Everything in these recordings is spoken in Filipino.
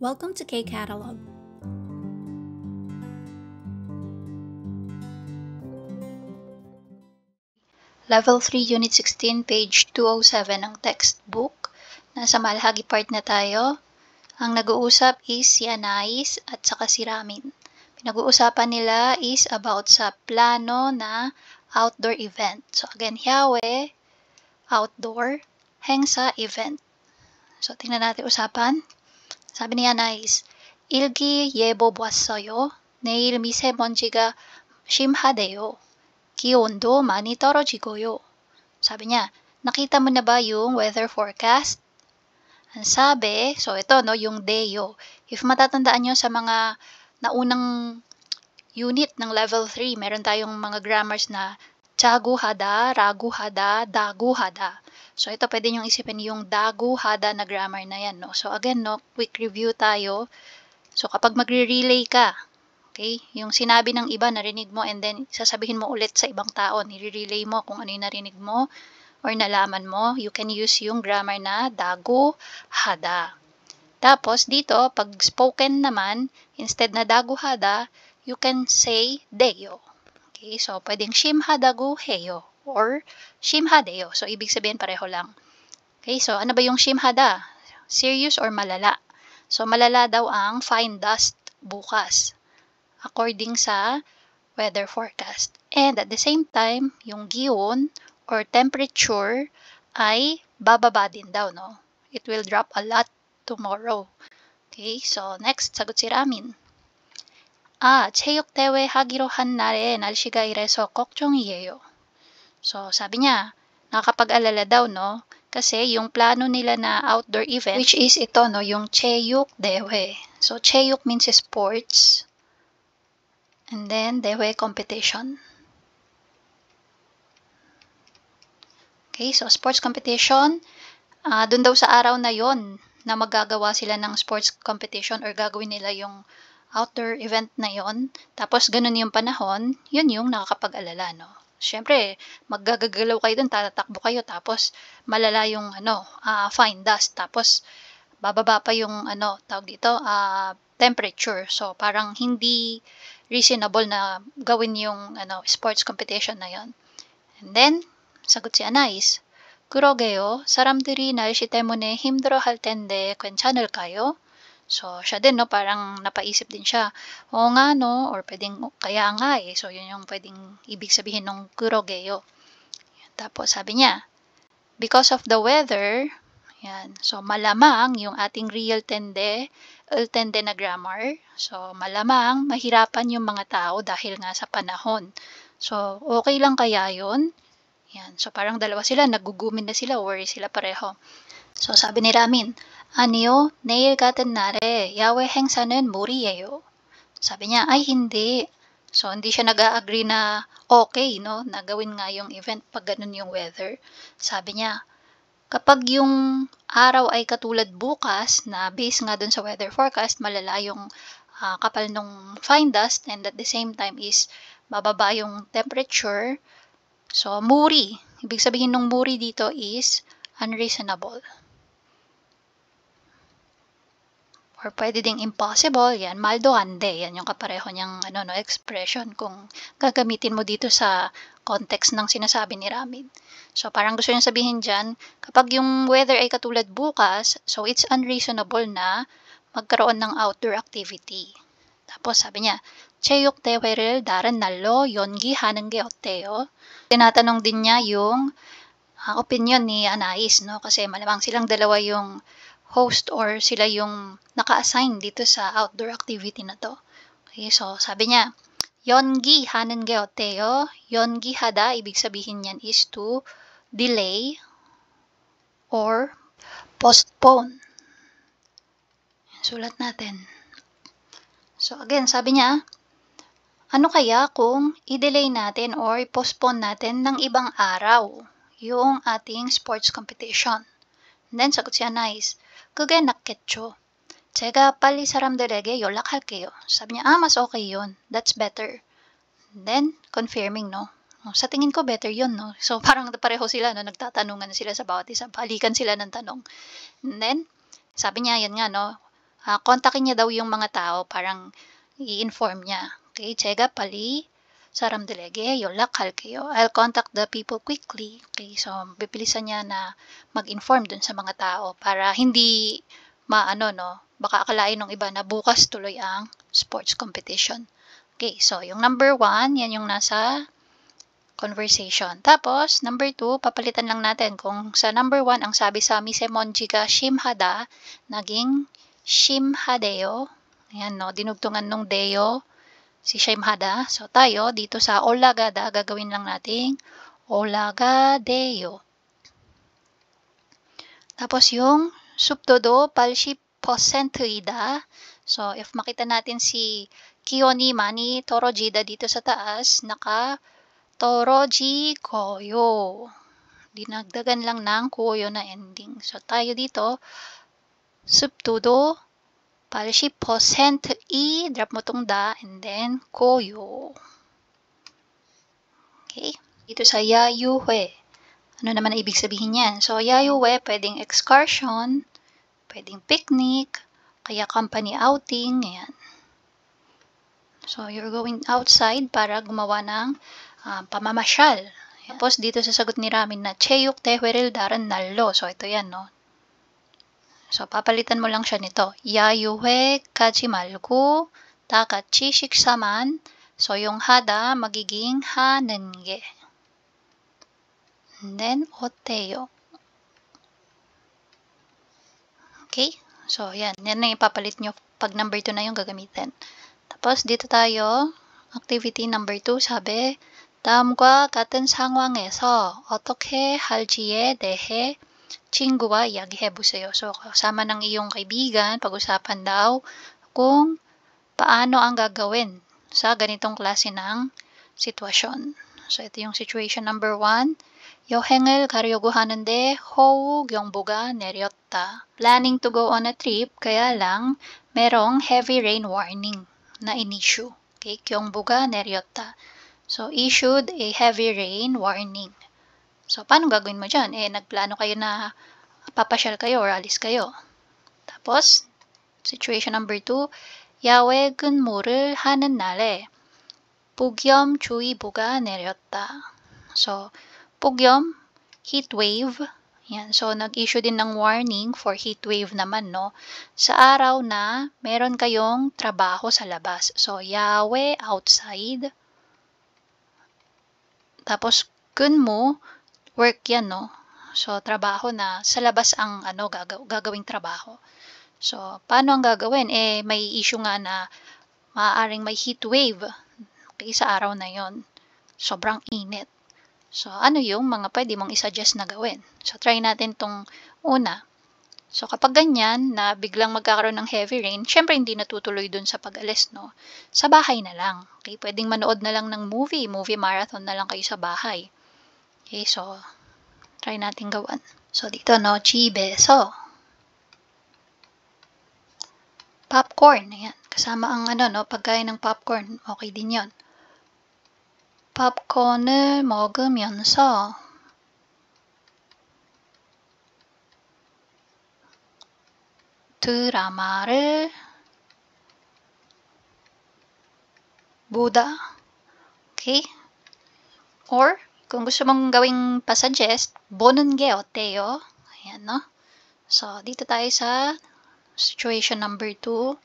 Welcome to K-Catalog. Level 3, Unit 16, page 207 ng textbook. Nasa malahagi part na tayo. Ang nag-uusap is si Anais at saka si Ramin. Pinag-uusapan nila is about sa plano na outdoor event. So again, Hyawe, outdoor, Hengsa, event. So tingnan natin usapan. Sabi ni Anais, 일기 예보 보았어요. 내일 미세먼지가 심하대요. 기온도 많이 떨어지고요. Sabi niya, nakita mo na ba yung weather forecast? Ang sabi, so ito no, yung DEO. If matatandaan nyo sa mga naunang unit ng level 3, meron tayong mga grammars na jaguhada, raguhada, daguhada. So ito pwede nyong isipin yung daguhada na grammar na yan. No? So again, no, quick review tayo. So kapag magre-relay ka, okay, yung sinabi ng iba, narinig mo, and then sasabihin mo ulit sa ibang tao, nire-relay mo kung ano yung narinig mo or nalaman mo, you can use yung grammar na daguhada. Tapos dito, pag spoken naman, instead na daguhada, you can say deyo. Okay, so pwedeng shimhadagu heyo or shimhadeyo. So ibig sabihin pareho lang. Okay, so ano ba yung shimhada? Serious or malala? So malala daw ang fine dust bukas according sa weather forecast. And at the same time, yung gion or temperature ay bababa din daw, no? It will drop a lot tomorrow. Okay, so next, sagot si Ramin. 체육대회 하기로 한 날에 날씨가 이래서 걱정이에요. So, sabi niya, nakakapag-alala daw, no? Kasi yung plano nila na outdoor event, which is ito, no? Yung 체육대회. So, 체육 means sports. And then, 대회 competition. Okay, so sports competition. Dun daw sa araw na yon na magagawa sila ng sports competition or gagawin nila yung outdoor event na yon. Tapos, ganun yung panahon, yun yung nakakapag-alala, no? Siyempre, maggagagalaw kayo dun, tatakbo kayo, tapos malala yung, fine dust, tapos bababa pa yung, tawag dito, temperature. So, parang hindi reasonable na gawin yung, sports competition na yon. And then, sagot si Anais, 그러게요. 사람들이 날씨 때문에 힘들어할 텐데 괜찮을까요? So, siya din, no, parang napaisip din siya. Oo nga, no, or pwedeng, kaya nga eh. So, yun yung pwedeng ibig sabihin ng kurogeyo. Tapos, sabi niya, because of the weather, yan. So, malamang yung ating real tende, tende na grammar. So, malamang mahirapan yung mga tao dahil nga sa panahon. So, okay lang kaya yun? Yan. So, parang dalawa sila, nagugumin na sila, worry sila pareho. So, sabi ni Ramin, 아니요, 내일 같은 날에 야외 행사는 무리예요. Sabi niya, ay hindi. So, hindi siya nag-agree na okay, no? Na gawin nga yung event pag ganun yung weather. Sabi niya, kapag yung araw ay katulad bukas, na based nga dun sa weather forecast, malala yung kapal ng fine dust, and at the same time is bababa yung temperature. So, muri. Ibig sabihin ng muri dito is unreasonable. Or pwede ding impossible, yan, maldo ande, yan yung kapareho niyang expression kung gagamitin mo dito sa context ng sinasabi ni Ramin. So parang gusto niyang sabihin dyan, kapag yung weather ay katulad bukas, so it's unreasonable na magkaroon ng outdoor activity. Tapos sabi niya, 체육 대회를 다른 날로 연기하는 게 어때요? Tinatanong din niya yung opinion ni Anais, no? Kasi malamang silang dalawa yung host or sila yung naka-assign dito sa outdoor activity na to. Okay, so sabi niya, 연기하는 게 어때요? 연기하다, ibig sabihin niyan is to delay or postpone. Sulat natin. So again, sabi niya, ano kaya kung i-delay natin or postpone natin ng ibang araw yung ating sports competition? And then, sagot si Anais, 그게 낫겠죠. 제가 빨리 사람들에게 연락할게요. Sabi niya, mas okay yun. That's better. And then, confirming, no? Sa tingin ko, better yun, no? So, parang pareho sila, no? Nagtatanungan sila sa bawat isa. Balikan sila ng tanong. And then, sabi niya, yan nga, no? kontakin niya daw yung mga tao, parang i-inform niya. Okay, 제가 빨리 사람들에게 연락할게요. I'll contact the people quickly. Okay, so bibilisan niya na mag-inform dun sa mga tao para hindi baka akalain ng iba na bukas tuloy ang sports competition. Okay, so yung number 1, yan yung nasa conversation. Tapos, number 2, papalitan lang natin kung sa number 1, ang sabi sa misemonji가 심하다, naging 심하대요. Ayan, no, dinugtungan nung deo, si 심하다. So, tayo, dito sa 올라가다, gagawin lang nating 올라가대요. Tapos, yung 습도도 80%이다. So, if makita natin si 기온이 많이 떨어지다 dito sa taas, 떨어지고요. Dinagdagan lang ng 고요 na ending. So, tayo dito, 습도도 80%이, drop mo tong da, and then 고요. Okay? Dito sa 야유회, ano naman ang ibig sabihin yan? So, 야유회, pwedeng excursion, pwedeng picnic, kaya company outing, ayan. So, you're going outside para gumawa ng pamamasyal. Tapos, dito sa sagot ni Ramin na 체육 대회를 다른 날로. So, ito yan, no? So, papalitan mo lang siya nito. 야유회 가지 말고 다 같이 식사만. So, yung 하다 magiging 하는 게. And then, 어때요? Okay? So, yan. Yan na ipapalit nyo pag number 2 na yung gagamitin. Tapos, dito tayo. Activity number 2, sabi, 다음과 같은 상황에서 어떻게 할지에 대해 친구와 이야기해보세요. So, kasama ng iyong kaibigan, pag-usapan daw kung paano ang gagawin sa ganitong klase ng sitwasyon. So, ito yung situation number 1. 여행을 가려고 하는데 호우 경보가 내렸다. Planning to go on a trip, kaya lang merong heavy rain warning na in-issue. Okay, 경보가 내렸다. So, issued a heavy rain warning. So, paano gagawin mo dyan? Nagplano kayo na papasyal kayo or alis kayo. Tapos, situation number 2, 야외 근무를 하는 날에 폭염주의보가 내렸다. So, 폭염, heat wave. Yan. So, nag-issue din ng warning for heat wave naman, no? Sa araw na meron kayong trabaho sa labas. So, 야외, outside. Tapos, 근무, work yan, no? So, trabaho na sa labas ang gagawing trabaho. So, paano ang gagawin? May issue nga na maaaring may heat wave sa araw na yon. Sobrang init. So, ano yung mga pwede mong isuggest na gawin? So, try natin tong una. So, kapag ganyan na biglang magkakaroon ng heavy rain, syempre hindi natutuloy dun sa pag-alis, no? Sa bahay na lang. Okay? Pwedeng manood na lang ng movie marathon na lang kayo sa bahay. Okay, so, try natin gawan. So, dito, no, 집에서 popcorn, ayan. Kasama ang pagkain ng popcorn. Okay din yon. popcorn을 먹으면서 드라마를 보다. Okay? Or, kung gusto mong gawing pa-suggest, 보는 게 어때요? Ayan, no? So, dito tayo sa situation number 2.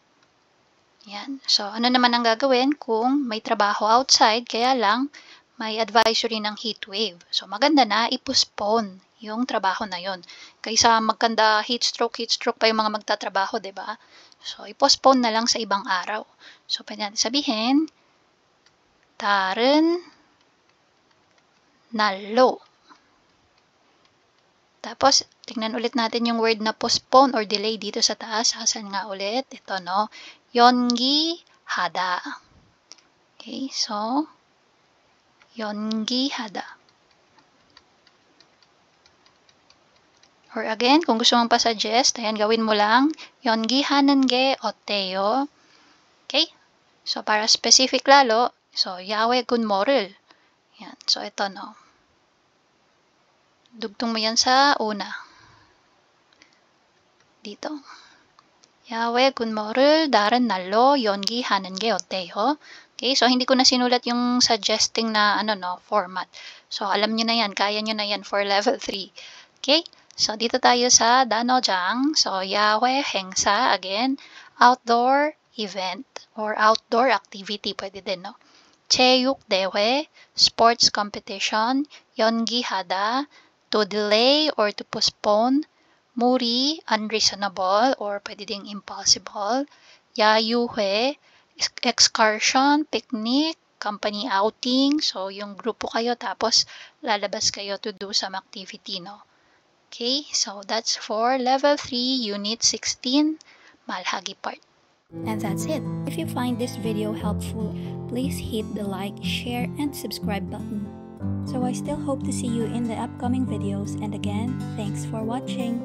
Ayan. So, ano naman ang gagawin kung may trabaho outside, kaya lang may advisory ng heat wave. So, maganda na i-postpone yung trabaho na yon. Kaysa magkanda heat stroke pa yung mga magtatrabaho, diba? So, i-postpone na lang sa ibang araw. So, pwede natin sabihin, 다른 날로. Tapos, tingnan ulit natin yung word na postpone or delay dito sa taas. Asan nga ulit? Ito, no? 연기하다. Okay, so, 연기하다. Or again, kung gusto mong pa-suggest, ayan, gawin mo lang, 연기하는 게 어때요? Okay? So, para specific lalo, so, 야외 근무를. Yan. So, ito, no. Dugtong mo yan sa una. Dito. 야외 근무를 다른 날로 연기하는 게 어때요? Okay, so hindi ko na sinulat yung suggesting na format. So alam nyo na yan, kaya nyo na yan for level 3. Okay, so dito tayo sa danojang. So 야외 행사, again, outdoor event or outdoor activity pwede din, no? 체육대회, sports competition, 연기하다, to delay or to postpone, 무리, unreasonable or pwede ding impossible, 야유회, excursion, picnic, company outing. So, yung grupo kayo tapos lalabas kayo to do some activity, no? Okay, so that's for level 3, unit 16, malhagi part. And that's it. If you find this video helpful, please hit the like, share, and subscribe button. So I still hope to see you in the upcoming videos, and again, thanks for watching.